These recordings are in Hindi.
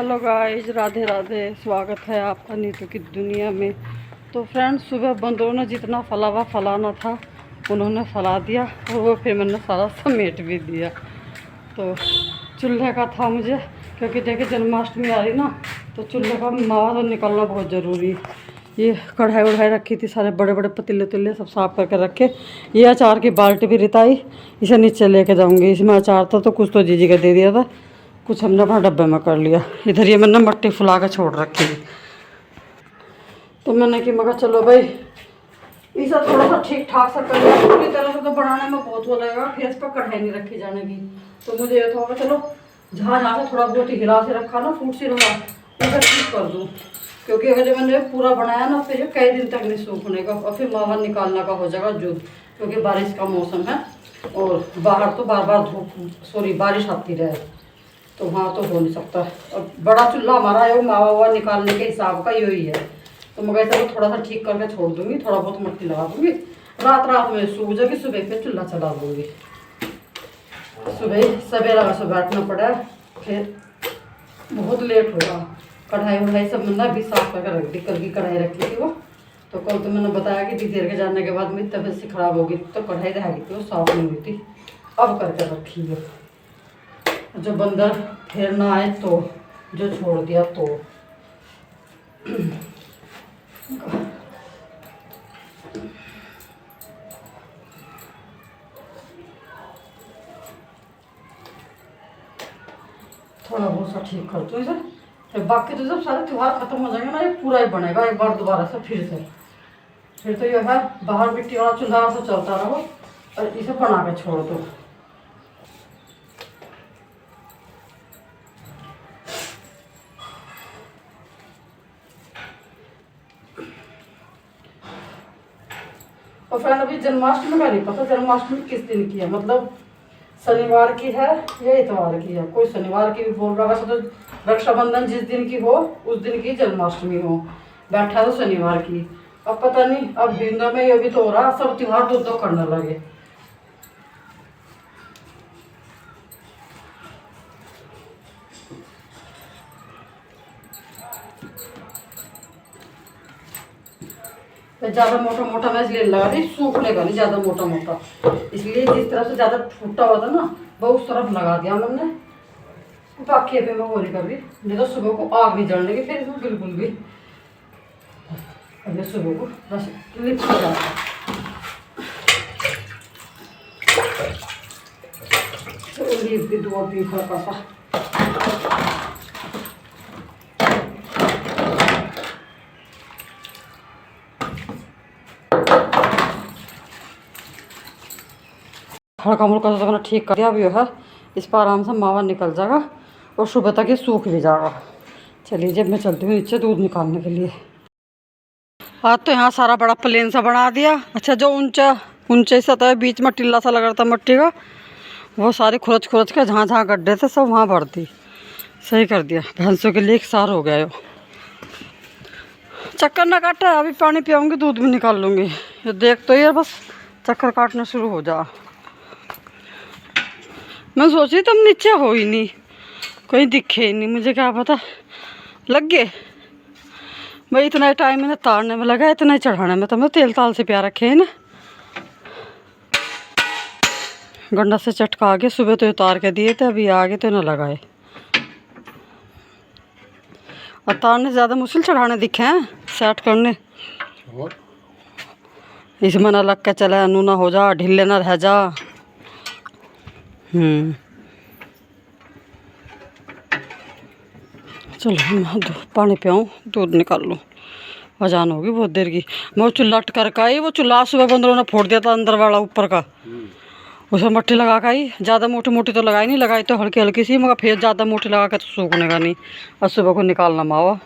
Hello guys, Radhe Radhe. स्वागत है आपका नीतू की दुनिया में। तो फ्रेंड्स, सुबह बंदरों ने जितना फलाना था उन्होंने फला दिया और वो फिर मैंने सारा समेट भी दिया। तो चूल्हे का था मुझे, क्योंकि देखिए जन्माष्टमी आ रही ना, तो चूल्हे का मावा तो निकलना बहुत ज़रूरी। ये कढ़ाई वढ़ाई रखी थी, सारे बड़े बड़े पतीले तिल्ले सब साफ करके रखे। ये अचार की बाल्टी भी रिताई, इसे नीचे लेके जाऊंगी। इसमें अचार था तो कुछ तो जीजी का दे दिया था, कुछ हमने अपना डब्बे में कर लिया। इधर ये मैंने मट्टी फुला के छोड़ रखी थी, तो मैंने कि मगर चलो भाई इसे थोड़ा सा ठीक ठाक सा कर लिया। पूरी तरह से तो बनाने में बहुत वो लगेगा, फिर इस पर कढ़ाई नहीं रखी जाने की। तो मुझे ये था चलो जहाँ जहाँ से थोड़ा बहुत हिला से रखा ना, फूट सी रहा, उसे ठीक कर दूँ। क्योंकि अगर जब मैंने पूरा बनाया ना, फिर कई दिन तक नहीं सूखने का और फिर मावा निकालने का हो जाएगा जुद, क्योंकि बारिश का मौसम है और बाहर तो बार बार धूप बारिश आती रहे, तो वहाँ तो हो नहीं सकता। और बड़ा चूल्हा हमारा है, वो मावा वावा निकालने के हिसाब का यही है। तो मैं वैसे थोड़ा सा ठीक करके छोड़ दूँगी, थोड़ा बहुत मिट्टी लगा दूँगी, रात में सूख जाएगी, सुबह फिर चूल्हा चला दूँगी। सुबह सवेरा से बैठना पड़ा, फिर बहुत लेट होगा। कढ़ाई वढ़ाई सब मैंने अभी साफ करके रख दी, कल की कढ़ाई रखी थी वो। तो कल तो मैंने बताया कि देर के जाने के बाद मेरी तबीयत से ख़राब होगी, तो कढ़ाई रह गई थी, वो साफ नहीं हुई थी, अब करके रखी है। जो बंदर फिर ना आए तो जो छोड़ दिया तो थोड़ा बहुत सा ठीक कर दो इसे। फिर बाकी तो जब सारे त्योहार खत्म हो जाएंगे ना, ये पूरा ही बनेगा एक बार दोबारा से फिर से। फिर तो ये है बाहर मिट्टी वाला चूल्हा से चलता रहो और इसे बना के छोड़ दो। और फ्रेंड अभी जन्माष्टमी का नहीं पता, जन्माष्टमी किस दिन की है, मतलब शनिवार की है या इतवार की है। कोई शनिवार की भी बोल रहा है, तो रक्षाबंधन जिस दिन की हो उस दिन की जन्माष्टमी हो, बैठा तो शनिवार की। अब पता नहीं, अब हिंदू में ये भी तो हो रहा, सब त्योहार दो करने लगे। ज़्यादा मोटा मोटा मैं इसलिए लगा रही, सूखने का नहीं ज़्यादा मोटा मोटा, इसलिए जिस तरफ से ज़्यादा फूटा हुआ था ना वो उस तरफ लगा दिया मैंने। बाकी अभी मैं वो नहीं कर रही, नहीं तो सुबह को आग नहीं जलने की फिर इसमें बिल्कुल भी। अभी सुबह को बस लिप जाता तो लीप भी दो भी हल्का सा। हल्का मुल्का सा मैंने ठीक कर दिया भी है, इस पर आराम से मावा निकल जाएगा और सुबह तक ये सूख भी जाएगा। चलिए जब मैं चलती हूँ नीचे दूध निकालने के लिए। आज तो यहाँ सारा बड़ा प्लेन सा बना दिया। अच्छा, जो ऊंचा सा था बीच में टिल्ला सा लगा था मिट्टी का, वो सारे खुरच के जहाँ जहाँ गड्ढे थे सब वहाँ भर दी, सही कर दिया। भैंसों के लिए एक सार हो गया। चक्कर ना काटे, अभी पानी पियाऊँगी, दूध भी निकाल लूँगी। ये देख तो ये बस चक्कर काटना शुरू हो जा। मैं सोची तुम नीचे हो ही नहीं, कोई दिखे ही नहीं, मुझे क्या पता लग गए भाई। इतना टाइम मैंने तारने में लगा, इतना ही चढ़ाने में, तो मैं तेल ताल से प्यार रखे है ना। गंडा से चटका के सुबह तो उतार के दिए थे, अभी आगे तो न लगाए। और तारने से ज़्यादा मुश्किल चढ़ाने दिखे हैं, सेट करने। इसमें ना लग के चले, अनु ना हो जा, ढीले ना रह जा। चलो मैं पानी पियाऊँ, दूध निकाल लूँ, अजान होगी बहुत देर की। मैं वो चूल्हा कर आई, वो चूल्हा सुबह बंदरों ने फोड़ दिया था अंदर वाला ऊपर का, उसमें मट्टी लगा के आई। ज़्यादा मोटी मोटी तो लगाई नहीं, लगाई तो हल्की हल्की सी, मगर फिर ज़्यादा मोटी लगा के तो सूखने का नहीं। और सुबह को निकालना मावा।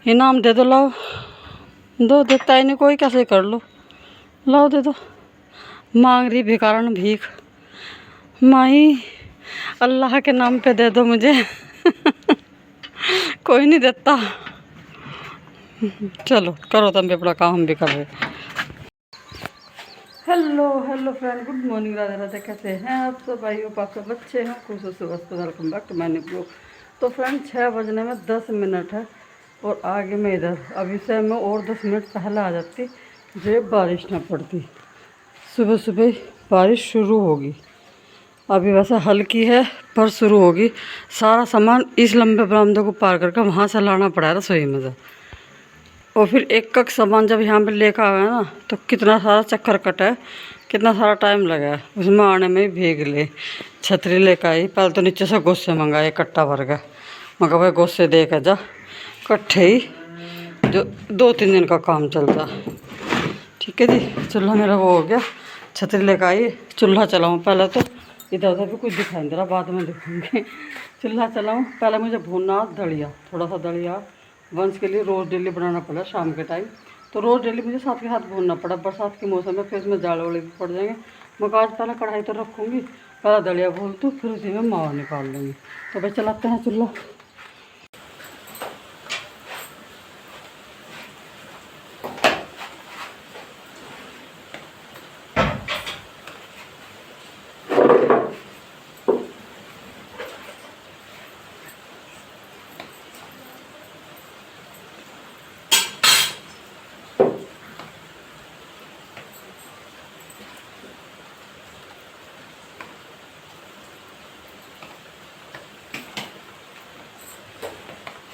इनाम दे दो, लाओ दो, देता ही नहीं कोई, कैसे कर लो, लाओ दे दो। मांग रही भिखारन भीख, माही अल्लाह के नाम पे दे दो मुझे। कोई नहीं देता। चलो करो तुम भी अपना काम, हम भी कर रहे। Hello hello friend, good morning, Radhe Radhe. कैसे हैं आप सब भाइयों? आप सब अच्छे हैं, खुश हो सुबह। Welcome back to my new blog. तो फ्रेंड 6 बजने में 10 मिनट है और आगे मैं इधर अभी से मैं और 10 मिनट पहले आ जाती जो बारिश ना पड़ती। सुबह सुबह बारिश शुरू होगी, अभी वैसे हल्की है पर शुरू होगी। सारा सामान इस लंबे बरामदे को पार करके वहाँ से लाना पड़ा है रसोई में से। और फिर एक एक सामान जब यहाँ पे लेकर आया ना तो कितना सारा चक्कर कटा है, कितना सारा टाइम लगा है उसमें आने में ही। भीग ले छतरी लेकर आई, पहले तो नीचे से गोश्ते मंगाए कट्टा भर के। मगर भाई गोश्ते दे कर जा कट्ठे ही, जो 2-3 दिन का काम चलता। ठीक है जी, चूल्हा मेरा वो हो गया, छतरी लेकर आई, चूल्हा चलाऊँ पहले तो। इधर उधर भी कुछ दिखाई नहीं दे रहा, बाद में दिखाऊँगी। चूल्हा चलाऊँ पहले, मुझे भूनना दलिया, थोड़ा सा दलिया वंश के लिए रोज़ डेली बनाना पड़ा शाम के टाइम। तो रोज़ डेली मुझे साथ के साथ भूनना पड़ा। बरसात के मौसम में फिर उसमें जाड़े वाले भी पड़ जाएंगे। मैं आज पहले कढ़ाई तो रखूँगी, पहले दलिया भून दूँ, फिर उसी में मावा निकाल लूँगी। तो भाई चलाते हैं चूल्हा।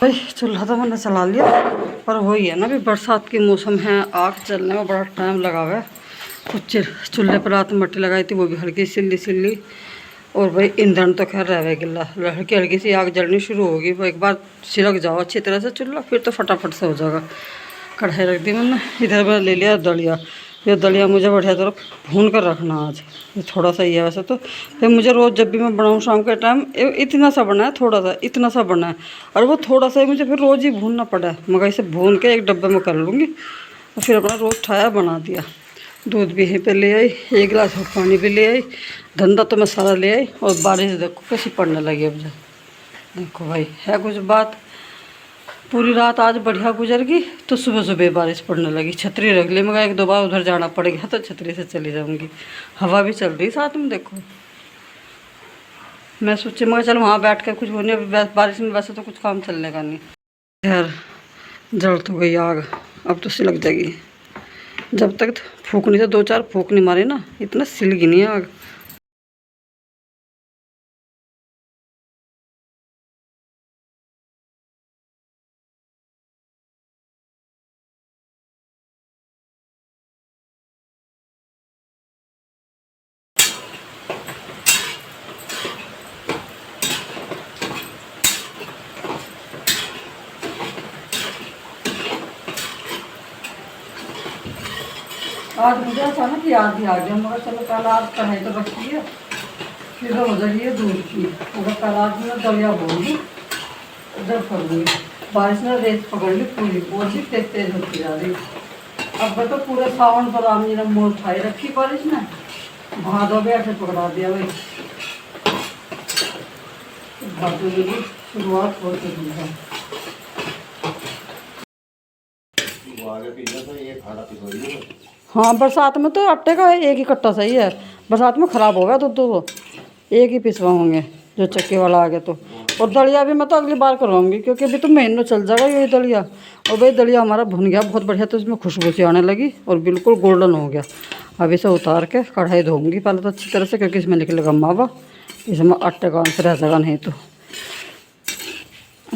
भाई चूल्हा तो मैंने चला लिया, पर वही है ना, भी बरसात के मौसम है, आग चलने में बड़ा टाइम लगा हुआ है। कुछ चूल्हे पर रात में मट्टी लगाई थी, वो भी हल्की सिल्ली सिल्ली। और भाई ईंधन तो खैर रह गिला, हल्की हल्की सी आग जलनी शुरू होगी। वो एक बार छिड़क जाओ अच्छी तरह से चूल्हा, फिर तो फटाफट से हो जाएगा। कढ़ाई रख दी मैंने, इधर मैं ले लिया दलिया। ये दलिया मुझे बढ़िया तरह भून कर रखना आज। ये थोड़ा सा ही है वैसे तो, फिर मुझे रोज़ जब भी मैं बनाऊँ शाम के टाइम इतना सा बना है, थोड़ा सा इतना सा बना है। और वो थोड़ा सा ही मुझे फिर रोज़ ही भूनना पड़ा है, मगर इसे भून के एक डब्बे में कर लूँगी और फिर अपना रोज़ ठाया बना दिया। दूध भी यहीं पर ले आई, 1 गिलास पानी भी ले आई, धंधा तो मैं सारा ले आई। और बारिश देखो कैसी पड़ने लगी अब। देखो भाई है कुछ बात, पूरी रात आज बढ़िया गुजर गई, तो सुबह सुबह बारिश पड़ने लगी। छतरी रख ली, मगर 1-2 बार उधर जाना पड़ गया तो छतरी से चली जाऊंगी। हवा भी चल रही साथ में देखो। मैं सोची मगर चल वहाँ बैठ कर कुछ होने, बारिश में वैसे तो कुछ काम चलने का नहीं। यार जल तो गई आग, अब तो सिलक जाएगी। जब तक फूकनी से 2-4 फूक नहीं मारे ना, इतना सिलगी नहीं आग। आज मुझे अचानक याद ही आ गया, मगर चलो कल आज कढ़ाई तो रखी है, फिर हो जाएगी ये दूध की। मगर कल आज मैं दलिया बोलूँगी, उधर कर दूँगी। बारिश में रेत पकड़ ली पूरी, बहुत ही तेज तेज होती जा रही। अब तो पूरे सावन पर आम जी ने मोल उठाई रखी बारिश ने, भादों भी ऐसे पकड़ा दिया भाई। भादों की शुरुआत हो चुकी है। हाँ बरसात में तो आटे का एक ही कट्टा सही है, बरसात में ख़राब हो गया दूध तो एक ही पिसवा होंगे जो चक्के वाला आ गया तो। और दलिया भी मैं तो अगली बार करवाऊंगी, क्योंकि अभी तो महीनों चल जाएगा यही दलिया। और भाई दलिया हमारा भुन गया बहुत बढ़िया, तो इसमें खुशबू सी आने लगी और बिल्कुल गोल्डन हो गया। अब इसे उतार के कढ़ाई धोऊंगी पहले तो अच्छी तरह से, क्योंकि इसमें निकलेगा मावा, इसमें आटे का अंश रह जाएगा नहीं तो।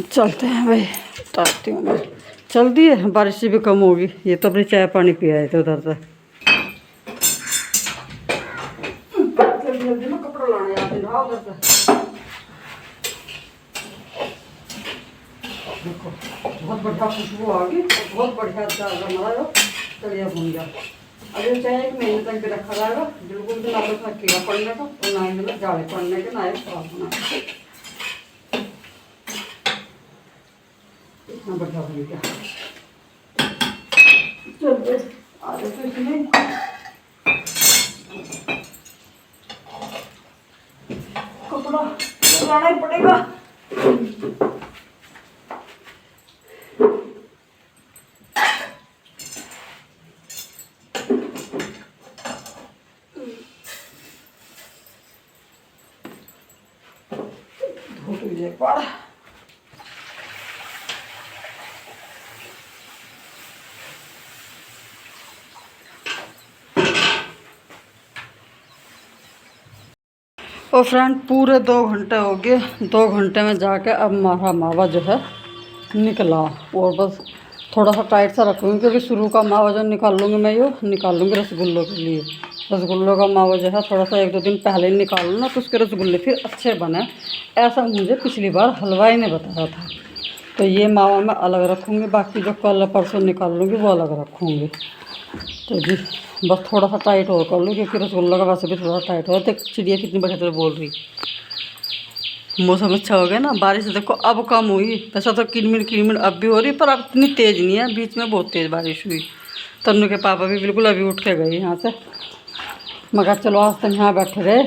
चलते हैं भाई, उतारती हूँ मैं। चल दी है, बारिश से भी कम होगी। ये तो अपनी चाय पानी पिया है तो उधर से जल्दी में कपड़ा लाने आते रहा उधर से। देखो बहुत बढ़िया खुशबू आ गई, बहुत बढ़िया हमारा दलिया बन गया। अब ये चाहे 1 महीने तक भी रखा जाएगा, बिल्कुल भी ना उसमें कीड़ा पड़ने का और ना ही मतलब जाड़े पड़ने के, ना ही खराब होना। इतना बढ़िया बन गया। चल आगे तो इसमें कपड़ा लाना ही पड़ेगा। लीजिए एक बार। और फ्रेंड पूरे 2 घंटे हो गए, 2 घंटे में जाके अब हमारा मावा जो है निकला। और बस थोड़ा सा टाइट सा रखूँगी क्योंकि शुरू का मावा जो निकाल लूँगी मैं, यो निकाल लूँगी रसगुल्लों के लिए। रसगुल्लों का मावा जो है थोड़ा सा 1-2 दिन पहले ही निकाल लूँ ना, तो उसके रसगुल्ले फिर अच्छे बने। ऐसा मुझे पिछली बार हलवाई ने बताया था। तो ये मावा मैं अलग रखूँगी, बाकी जो कल परसों निकाल लूँगी वो अलग रखूँगी। तो जी बस थोड़ा सा टाइट और कर लूँ क्योंकि रसगुल्ला का वैसे भी थोड़ा टाइट हो। तो चिड़िया कितनी बढ़िया तरह बोल रही। मौसम अच्छा हो गया ना, बारिश देखो अब कम हुई। वैसा तो किरमिर अब भी हो रही, पर अब इतनी तेज़ नहीं है। बीच में बहुत तेज़ बारिश हुई। तन्नू के पापा भी बिल्कुल अभी उठ के गए यहाँ से। मगर चलो आज तक यहाँ बैठे रहे,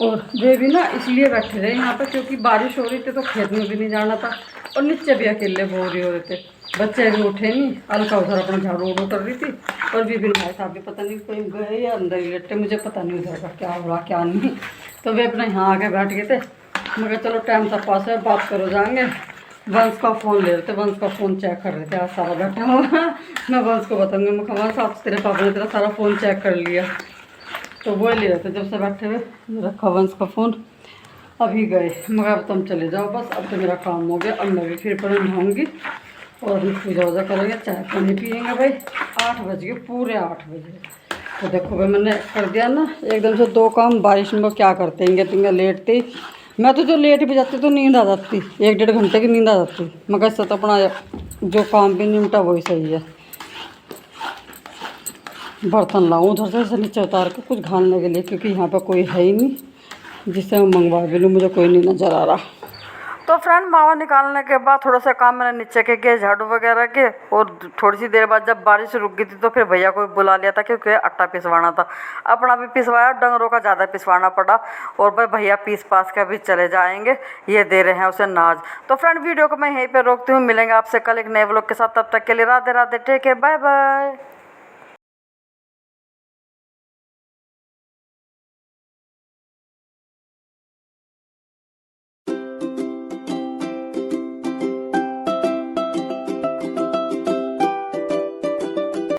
और वे भी ना इसलिए बैठे रहे यहाँ पर क्योंकि बारिश हो रही थी तो खेत में भी नहीं जाना था, और नीचे भी अकेले बोर ही हो रहे थे। बच्चे भी उठे नहीं, अलका उधर अपना झाड़ू उड़ू कर रही थी, और विपिन भाई साहब भी पता नहीं कहीं गए या अंदर ही लेटे, मुझे पता नहीं उधर का क्या हो रहा क्या नहीं। तो वे अपने यहाँ आके बैठ गए थे। मगर चलो टाइम तक पास है, बात करो जाएंगे। वंश का फ़ोन ले रहे थे, वंश का फ़ोन चेक कर रहे थे। आज सारा बैठा हुआ मैं वंश को बताऊँगी, मैं वंश आप तेरे पापा ने तेरा सारा फ़ोन चेक कर लिया। तो वो ले रहे थे जब से बैठे हुए, रखा वंश का फ़ोन। अभी गए, मगर अब तुम चले जाओ बस, अब तो मेरा काम हो गया। अब मैं भी फिर पर नहाऊँगी और पूजा वूजा करेंगे, चाय पानी पियेंगे भाई। 8 बज गए, पूरे 8 बजे। तो देखो भाई मैंने कर दिया ना एकदम से 2 काम। बारिश में वो क्या करते हैं, तिंगे लेटते ही मैं तो जो लेट भी जाती तो नींद आ जाती, 1-1.5 घंटे की नींद आ जाती। मगर इससे तो अपना जो काम भी निपटा वही सही है। बर्तन लाऊं उधर से नीचे उतार के कुछ घालने के लिए, क्योंकि यहाँ पर कोई है ही नहीं जिससे मैं मंगवा भी लूँ, मुझे कोई नहीं नज़र आ रहा। तो फ्रेंड मावा निकालने के बाद थोड़ा सा काम मैंने नीचे के किया, झाड़ू वगैरह के। और थोड़ी सी देर बाद जब बारिश रुक गई थी तो फिर भैया को बुला लिया था क्योंकि आटा पिसवाना था। अपना भी पिसवाया, डंगरों का ज़्यादा पिसवाना पड़ा। और भाई भैया पीस पास के अभी चले जाएंगे, ये दे रहे हैं उसे नाज। तो फ्रेंड वीडियो को मैं यहीं पर रोकती हूँ, मिलेंगे आपसे कल एक नए व्लॉग के साथ। तब तक के लिए Radhe Radhe, take care, bye bye.